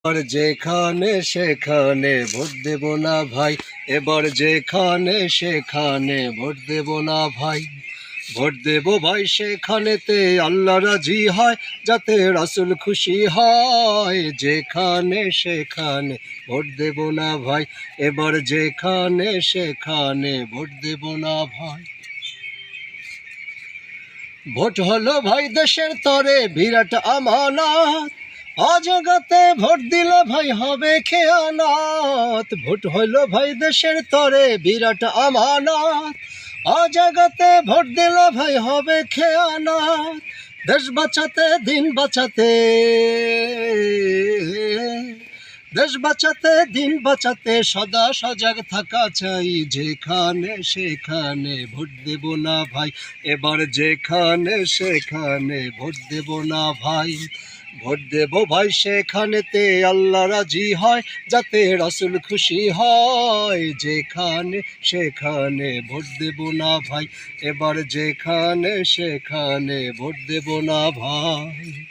এবার যেখানে সেখানে ভোট দেব না ভাই, এবার যেখানে সেখানে ভোট দেব না ভাই। ভোট দেব ভাই সেখানেতে আল্লাহ রাজি হয়, যাতে রাসূল খুশি হয়। যেখানে সেখানে ভোট দেব না ভাই, এবার যেখানে সেখানে ভোট দেব না ভাই। ভোট হলো ভাই দেশের তরে বিরাট আমানত, অজগতে ভোট দিলে ভাই হবে খেয়ানত। ভোট হলো ভাই দেশের তরে বিরাট আমানত, অজগতে ভোট দিলে ভাই হবে খেয়ানত। দেশ বাঁচাতে দিন বাঁচাতে, দেশ বাঁচাতে দিন বাঁচাতে সদা সজাগ থাকা চাই। যেখানে সেখানে ভোট দেব না ভাই, এবার যেখানে সেখানে ভোট দেব না ভাই। ভোট দেব ভাই সেখানেতে আল্লাহ রাজি হয়, যাতে রাসূল খুশি হয়। যেখানে সেখানে ভোট দেব না ভাই, এবার যেখানে সেখানে ভোট দেব না ভাই।